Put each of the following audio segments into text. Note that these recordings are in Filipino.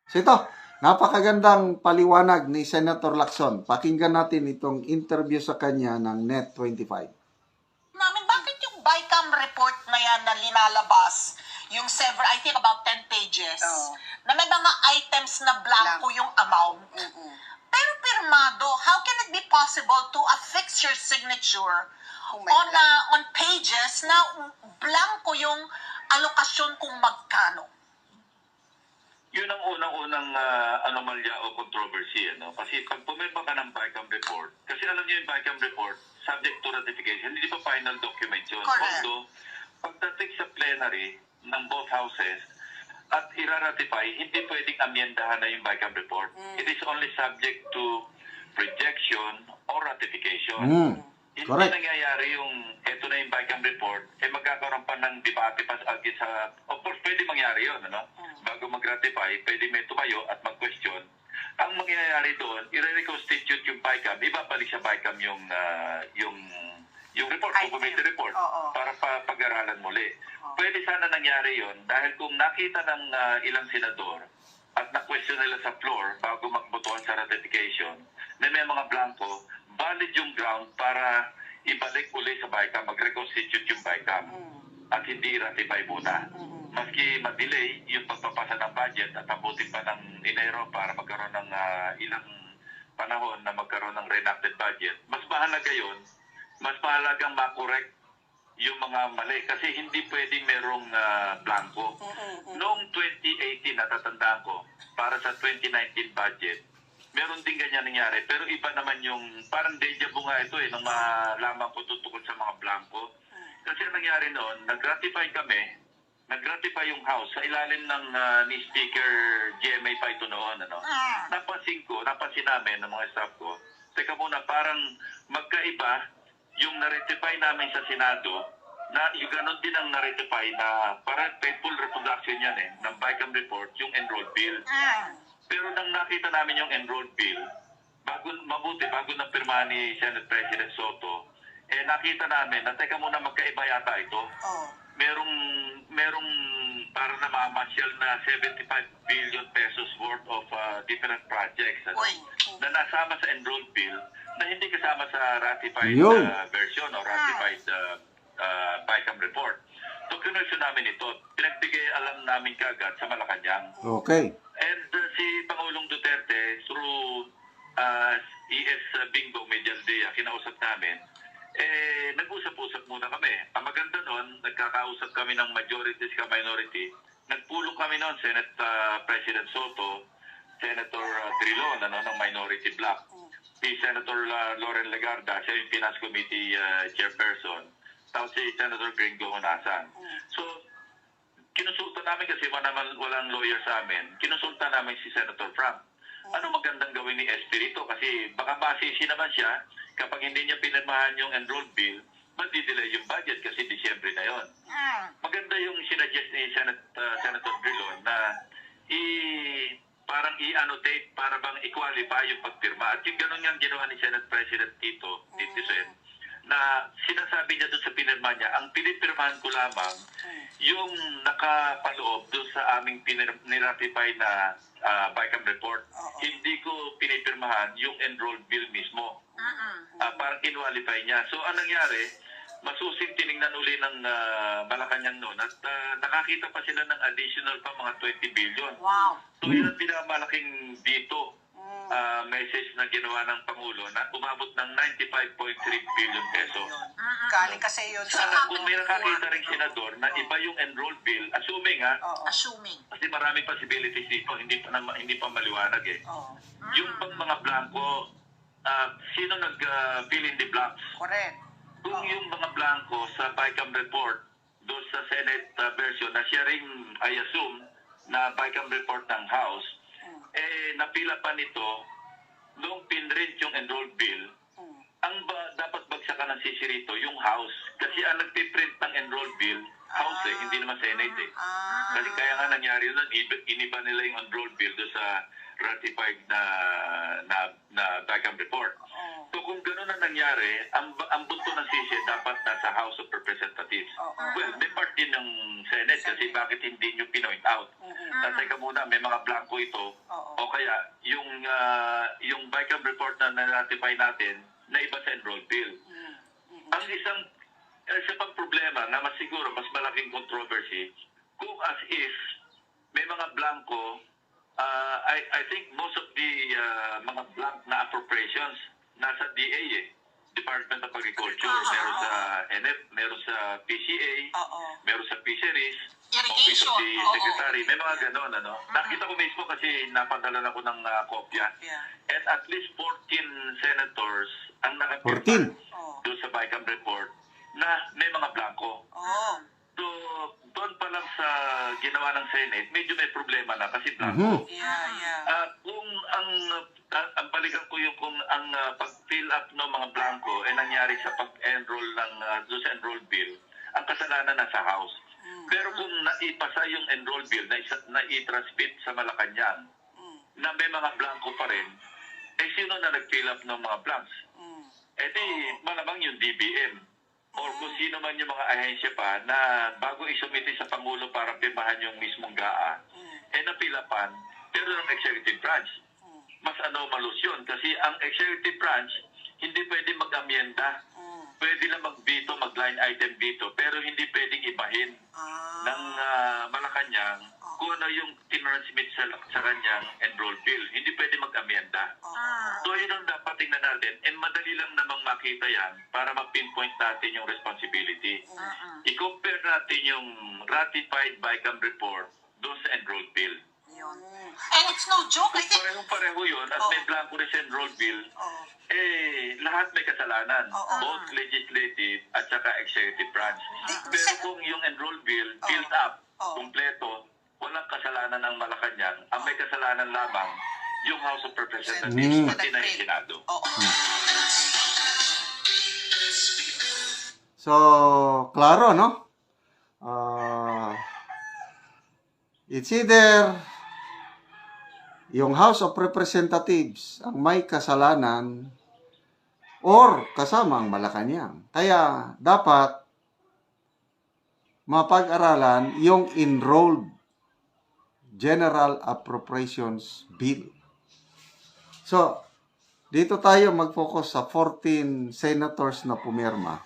So ito, napakagandang paliwanag ni Senator Lacson. Pakinggan natin itong interview sa kanya ng Net25. Namin, bakit yung BICAM report na yan na linalabas, yung several, I think about 10 pages, na may mga items na blanco yung amount, pero pirmado, how can it be possible to affix your signature on pages na blanco yung alokasyon kung magkano? Yun ang unang-unang anomalya o controversy. Ano? Kasi pag pumirma ka ng BICAM report, kasi alam niyo yung BICAM report, subject to ratification, hindi pa final document yun. Correct. Although, pagdating sa plenary ng both houses, at ira-ratify, hindi pwedeng amyendahan na yung BICAM report. It is only subject to rejection or ratification. Hindi Correct. nangyayari yung eto na yung BICAM report, magkakaroon pa ng debate pa sa, of course, pwede mangyari yun, ano? Bago mag-ratify, pwede may tumayo at mag-question. Ang mangyayari doon, i-reconstitute yung BICAM, ibabalik sa BICAM yung report, yung committee report, para pag-aralan muli. Pwede sana nangyari yon dahil kung nakita ng ilang senador at na-question nila sa floor bago magbotohan sa ratification na may mga blanco, valid yung ground para ibalik uli sa BICAM, mag-reconstitute yung BICAM at hindi ratify muna. Maski ma-delay yung pagpapasa ng budget at abutin pa ng Enero para magkaroon ng ilang panahon na magkaroon ng reenacted budget, mas mahalaga yun, mas mahalagang makorek yung mga mali kasi hindi pwedeng merong blanco. Noong 2018, natatandaan ko, para sa 2019 budget, meron din ganyan nangyari. Pero iba naman yung, parang deja vu nga ito nung malaman ko tutukol sa mga blanco. Kasi ang nangyari noon, nag-ratify yung House sa ilalim ng ni Speaker GMA pa ito noon. Ano? Napansin namin ng mga staff ko, teka muna, parang magkaiba yung na-ratify namin sa Senado, na yung ganun din ang na-ratify na parang faithful reproduction yan ng BICAM report, yung enrolled bill. Pero nang nakita namin yung enrolled bill, bago na pirma ni Senate President Soto, nakita namin na teka muna, magkaiba yata ito. Merong para namamasyal na 75 billion pesos worth of different projects na nasama sa enrolled bill na hindi kasama sa ratified version o ratified BICAM report. So, kinurso namin ito. Pinagbigay alam namin kagad sa Malacanang. Okay. And si Pangulong Duterte, through ES Bingo Medialdea, kinausap namin, nag-usap-usap muna kami. Ang maganda nun, nagkakausap kami ng majority sa minority. Nagpulong kami nun, Senate President Soto, Senator Drilon, ng minority bloc. Si Senator Loren Legarda, siya yung Finance Committee Chairperson. Tapos si Senator Gringo Honasan. So, kinusulta namin kasi walang lawyer sa amin. Kinusulta namin si Senator Frank. Ano magandang gawin ni SP rito? Kasi baka masisi naman siya kapag hindi niya pinirmahan yung enrolled bill, madidelay yung budget kasi Disyembre na yon. Maganda yung sinuggest ni Senator Drilon na parang i-annotate para bang i-qualify yung pagpirma. At yung ganun yung ginawa ni Senate President Tito Sen, na sinasabi niya doon sa pinirma niya, ang pinipirmahan ko lamang yung nakapaloob doon sa aming niratify na BICAM report. Hindi ko pinipirmahan yung enrolled bill mismo. Parang kinwalify niya. So, anong nangyari? Masusing tiningnan uli ng Malacanang noon at nakakita pa sila ng additional pa mga 20 billion. Wow. So, yun ang pinakamalaking dito message na ginawa ng Pangulo na umabot ng 95.3 billion pesos. Galing kasi yun sa... Kung may nakakita rin senador na iba yung enrolled bill, assuming Assuming. kasi maraming possibilities dito, hindi pa maliwanag Yung pang mga blanco, sino nag-fill in the blanks? Correct. Kung yung mga blanco sa BICAM report, doon sa Senate version, na siya rin, I assume, na BICAM report ng House, napila pa nito, noong pinrint yung enrolled bill, dapat bagsakan ng sisirito yung House. Kasi ang nagpiprint ng enrolled bill, House hindi naman Senate Kasi kaya nga nangyari yun, iniba nila yung enrolled bill doon sa ratified na BICAM report. So kung gano'n ang nangyari, ang bunto ng sisi dapat nasa House of Representatives. Well, may part din ng Senate kasi bakit hindi nyo pinoint out. teka muna, may mga blanco ito. O kaya, yung BICAM report na na-notify natin, na iba sa enrolled bill. Ang isa pang problema na mas siguro, mas malaking controversy, kung as is, may mga blanco, I think most of the mga blank na appropriations nasa DA Department of Agriculture, meron sa NF, meron sa PCA, meron sa Fisheries, Office of the Secretary, may mga ganon, ano. Nakita ko mismo kasi napadala ako ng kopya. And at least 14 senators ang nakapirma doon sa BICAM report na may mga blanco. So, doon pa lang sa ginawa ng Senate, medyo may problema na kasi blanco. Kung ang balikan ko yung kung ang pag-fill up ng mga blanco ay nangyari sa pag-enroll ng doon sa enrolled bill, ang kasalanan nasa House. Pero kung naipasa yung enrolled bill na i-transmit sa Malacanang, na may mga blanco pa rin, eh sino na nag-fill up ng mga blanks? Eh di, malamang yung DBM. Or kung sino man yung mga ahensya pa na bago isumiti sa Pangulo para pirmahan yung mismong GAA, eh napilapan, pero ng executive branch. Mas anomalous yun kasi ang executive branch hindi pwede mag-amyenda. Pwede lang mag-veto, mag-line item veto, pero hindi pwedeng ibahin ng Malacanang kung ano yung tinransmit sa kanyang enrolled bill. Hindi pwede mag-amyenda. So yun ang dapat tingnan natin. And madali lang namang makita yan para mag-pinpoint natin yung responsibility. I-compare natin yung ratified BICAM report doon sa enrolled bill. And it's no joke. I think, Parehong-pareho yun at may blanco rin sa enrolled bill. Lahat may kasalanan. Both legislative at saka executive branch. Pero kung yung enrolled bill filled up, kumpleto, walang kasalanan ng Malacanang. Ang may kasalanan lamang yung House of Representatives pati na yung Senado. So, klaro, no? It's either yung House of Representatives ang may kasalanan or kasama ang Malacanang. Kaya dapat mapag-aralan yung enrolled General Appropriations Bill. So, dito tayo mag-focus sa 14 senators na pumirma.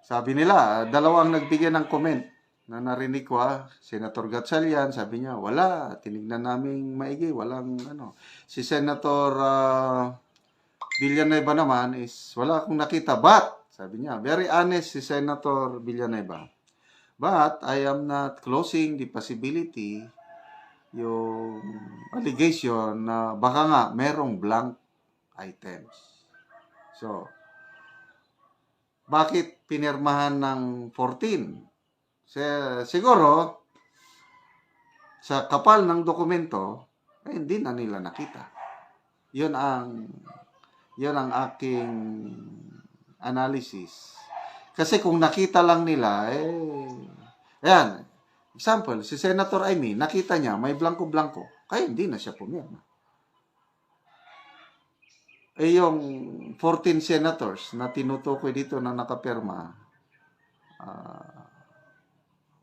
Sabi nila, dalawang nagbigay ng comment na narinig ko, Senator Gatchalian, sabi niya, wala, tinignan namin maigi, walang ano. Si Senator Villanueva naman is, wala akong nakita, but, sabi niya, very honest si Senator Villanueva, but I am not closing the possibility, yung allegation na baka nga merong blank items. So, bakit pinirmahan ng 14? Siguro, sa kapal ng dokumento, hindi na nila nakita. Yun ang aking analysis. Kasi kung nakita lang nila, ayan, example, si Senator Amy, nakita niya, may blanco-blanco, kaya hindi na siya pumirma. Yung 14 senators na tinutukoy dito na nakapirma,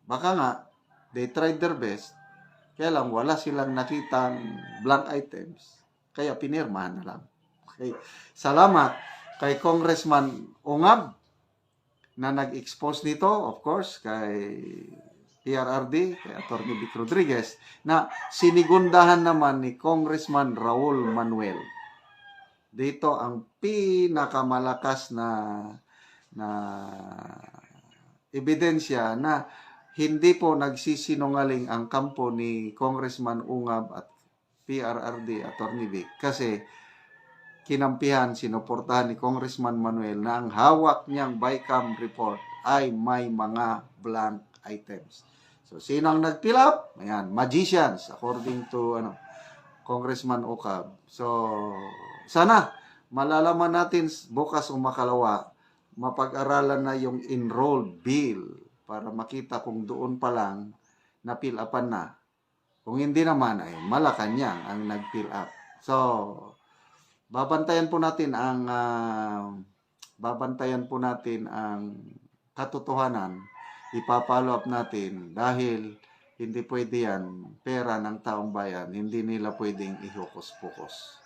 baka nga, they tried their best, kaya lang wala silang nakitang blank items, kaya pinirmahan na lang. Okay. Salamat kay Congressman Ungab na nag-expose nito, of course, kay PRRD, kay Atty. Vic Rodriguez, na sinigundahan naman ni Congressman Raul Manuel. Dito ang pinakamalakas na ebidensya na hindi po nagsisinungaling ang kampo ni Congressman Ungab at PRRD, Atty. Vic, kasi kinampihan, sinuportahan ni Congressman Manuel na ang hawak niyang BICAM report ay may mga blank items. So, sino ang nag-fill up? Ayan, magicians, according to Congressman Ungab. So, sana malalaman natin bukas o makalawa, mapag-aralan na yung enrolled bill para makita kung doon pa lang na-fill upan na. Kung hindi naman, ay Malacanang ang nag-fill up. So, babantayan po natin ang katotohanan ipapollow up natin dahil hindi pwede yan, pera ng taong bayan, hindi nila pwedeng ihukus-pukus.